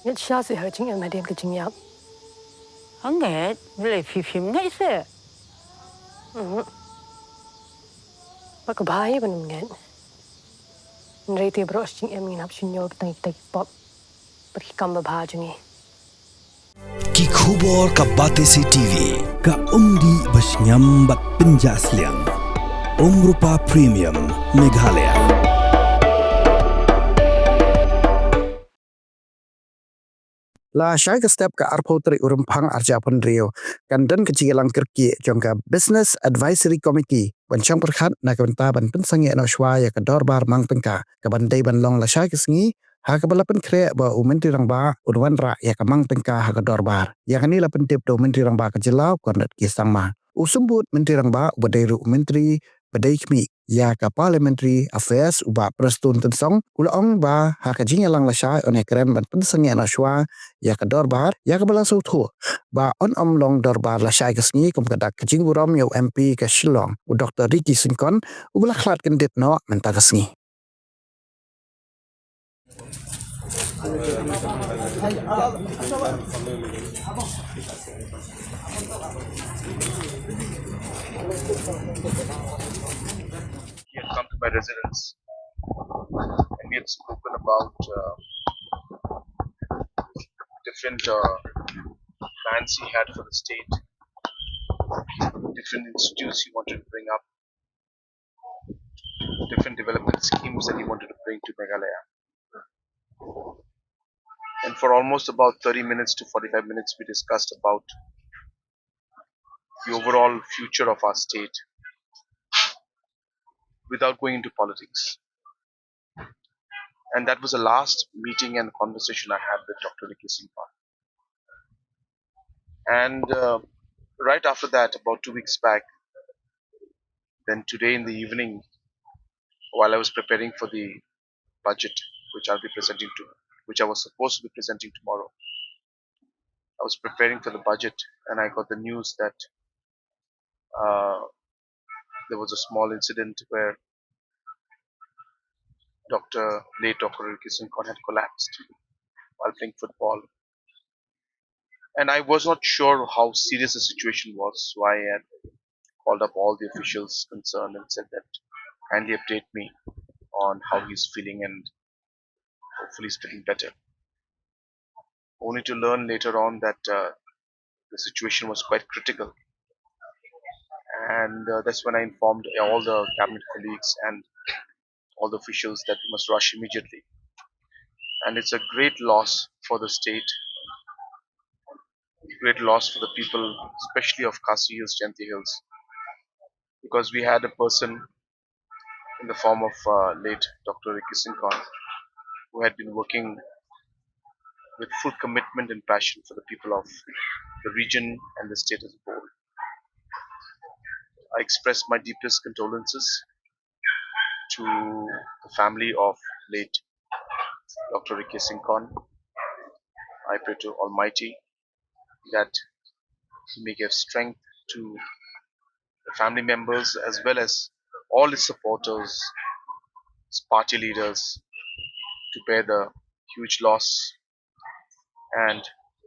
Nhất xa sự hơi chính em điểm cái chính nhập. Hằng nghe lại phim ngay sẽ. Bác bài bên nghe. Nãy thì bro chính em nghĩ nắp xin nhớ cái tay pop. Bác cầm bà bài chừng Ki khubor ka Batesi TV ka umdi basnyam bat pinjasliang. Rupa Premium Meghalaya. La syai ke step ka arpotri urumpang arja penrio kan dan kecilang kerki jongka Business Advisory Committee bancang perkhat na kebenta ban Pynsangeh no shwaya ka Dorbar Mang Tyngka ka bandai ban long la syai ke sengi ha ka balapan kre ba menteri rang ba unwan ra ya ka Mang Tyngka ha ka Dorbar ya kan ni la pentip do menteri rang ba ka jelau kornet ki sangma usumbut menteri rang ba badai menteri badai kmi ya ka Parliamentary Affairs uba prestun tensong ulaong ba ha ka jingalang la syai on ekran ban Pynsangeh no shwa ya ka Dorbar ya ka balasau thu ba on long Dorbar la syai ka sengi kom kadak ka Jingburom yo MP ka Shillong u Dr.Ricky sinkon u bala khlat kan dit no menta ka sengi He had come to my residence and we had spoken about different plans he had for the state, different institutes he wanted to bring up, different development schemes that he wanted to bring to Meghalaya. And for almost about 30 minutes to 45 minutes, we discussed about the overall future of our state without going into politics. And that was the last meeting and conversation I had with Dr. Ricky. And right after that, about 2 weeks back, then today in the evening, while I was preparing for the budget, which I was supposed to be presenting tomorrow, I was preparing for the budget, and I got the news that there was a small incident where late Dr. Ricky had collapsed while playing football. And I was not sure how serious the situation was, so I had called up all the officials concerned and said that kindly update me on how he's feeling and hopefully he's feeling better. Only to learn later on that the situation was quite critical. And that's when I informed all the cabinet colleagues and all the officials that we must rush immediately. And it's a great loss for the state, great loss for the people, especially of Khasi Hills, Jaintia Hills, because we had a person in the form of late Dr. Ricky, who had been working with full commitment and passion for the people of the region and the state as a whole. I express my deepest condolences to the family of late Dr. Ricky. I pray to Almighty that He may give strength to the family members as well as all His supporters, His party leaders, to bear the huge loss. And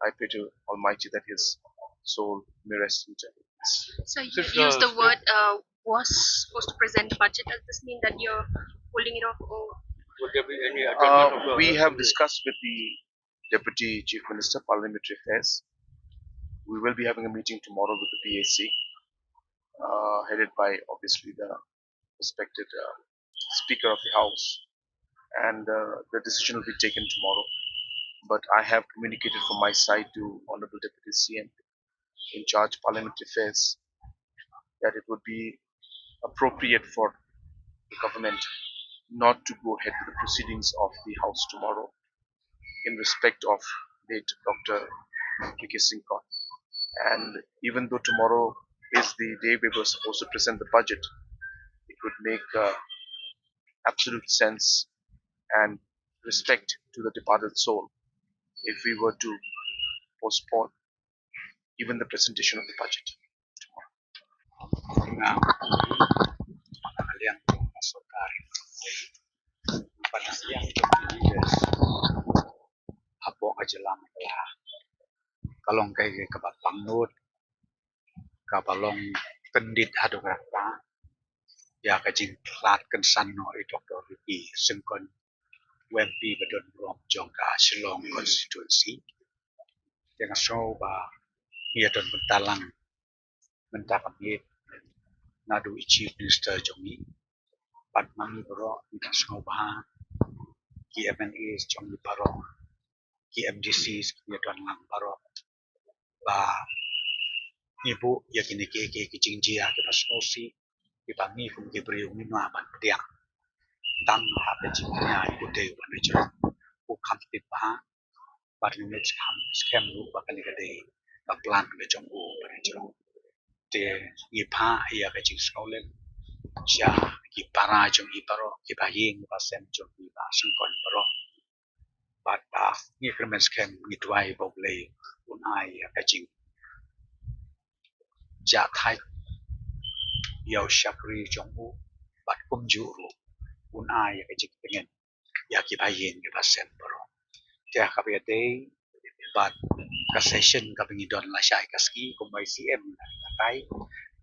I pray to Almighty that His soul may rest in peace. So you used the word was supposed to present budget. Does this mean that you're holding it off, or will there be any adjournment? We have discussed with the Deputy Chief Minister, Parliamentary Affairs. We will be having a meeting tomorrow with the PAC, headed by obviously the respected Speaker of the House, and the decision will be taken tomorrow. But I have communicated from my side to Honorable Deputy CM in charge Parliamentary Affairs that it would be appropriate for the government not to go ahead with the proceedings of the House tomorrow in respect of late Dr. Ricky. And even though tomorrow is the day we were supposed to present the budget, it would make absolute sense and respect to the departed soul if we were to postpone even the presentation of the budget tomorrow. Pada siang leaders habok kajelang lah kalong kai ke batang nut ka balong pendit hadu kata ya ka jing plat kan san no Dr. Ricky sengkon WMP bedon rom jongka Shillong constituency yang show ba ia don bentalang mentakapit ngadu chief minister jongi patmang bro kita show ba ki MNAs jongi baro ki MDCs ia don lang baro ba ibu ya kini ke jingjia ke pasnosi ki bangi kum ke beriung minwa ban pediang dan ha jingjia ibu te wanajo ku kamtip ba parliament scam lu bakal gede plan ke jonggu wanajo te ipa ya ke jing skolen sya ki para jong iparo ki baying pasem jong ipa sengkon baro pada ni krimen scam ni tuai bogle unai ya ke jing ja thai yau shakri jongbu bat kum juru unai ya ke jing pengen ya ki baying ke pasem baro ya ka be bat ka session ka bingidon la syai kaski kumbai CM kai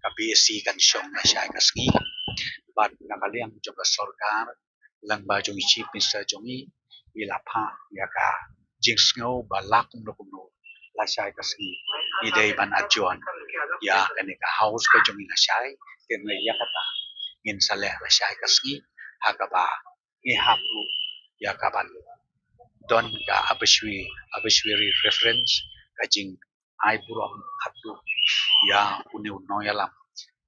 ka BSc kan syong la syai kaski bat nakaliang juga sorkar lang ba jong chief minister jongi ilapha ya ka jingsngau balak kumno la syai kaski idei ban ajon ya kan ka house ka jongi la syai ken ya kata ngin sale la syai kaski hakaba ni hapu ya ka ban don ka abishwiri reference kajing Jingburom hatu ya uni unoyalam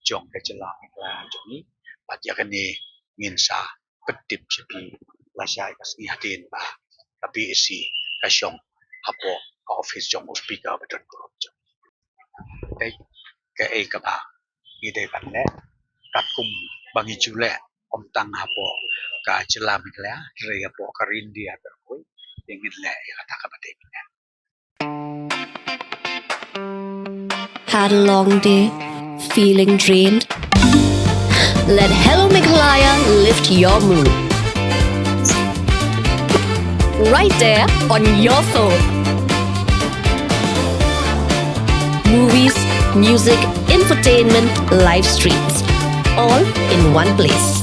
jong kecela la jongi bat ya kene nginsa petip sepi lasai kasni hatin ba tapi isi kasyong hapo ka office jong speaker beton group jong dai ke ka ba ide ban le katum bangi jule om tang hapo ka jela mikla re hapo karin dia terkoi ingin le ya kata ka bate Had a long day, feeling drained? Let Hello Meghalaya lift your mood. Right there on your phone. Movies, music, infotainment, live streams, all in one place.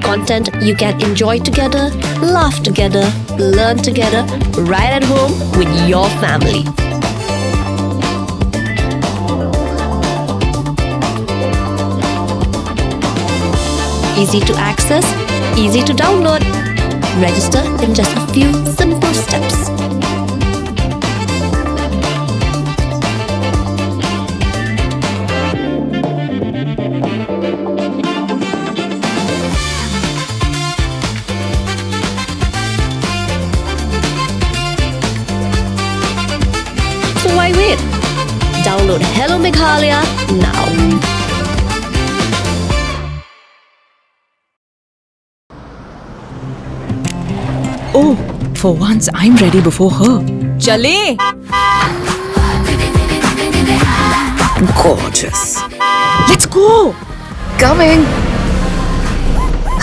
Content you can enjoy together, laugh together, learn together, right at home with your family. Easy to access, easy to download. Register in just a few simple steps. So why wait? Download Hello Meghalaya now. Oh, for once I'm ready before her. Chale! Gorgeous. Let's go! Coming.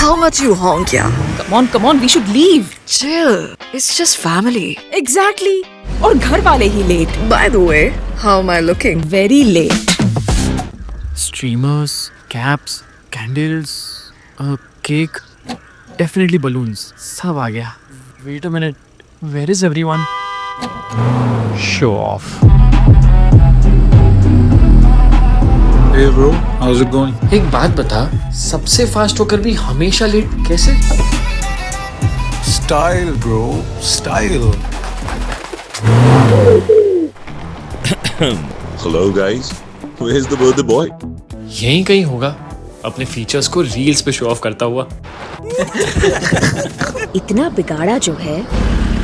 How much you honk, yeah? Come on, we should leave. Chill. It's just family. Exactly. और घर वाले ही late. By the way, how am I looking? Very late. Streamers, caps, candles, cake, definitely balloons. सब आ गया. Wait a minute. Where is everyone? Show off. Hey bro, how's it going? एक बात बता, सबसे fast होकर भी हमेशा लेट कैसे? Style bro, style. Hello guys, where's the birthday boy? यहीं कहीं होगा, अपने फीचर्स को रील्स पे शो ऑफ करता हुआ. इतना बिगाड़ा जो है.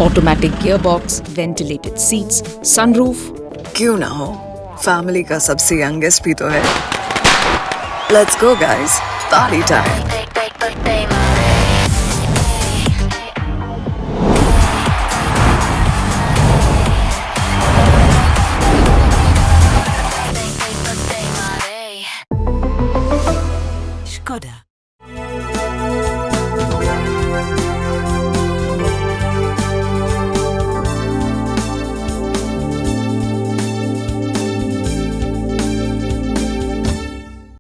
Automatic gearbox, ventilated seats, sunroof. क्यों ना हो? Family का सबसे youngest भी तो है. Let's go guys, party time.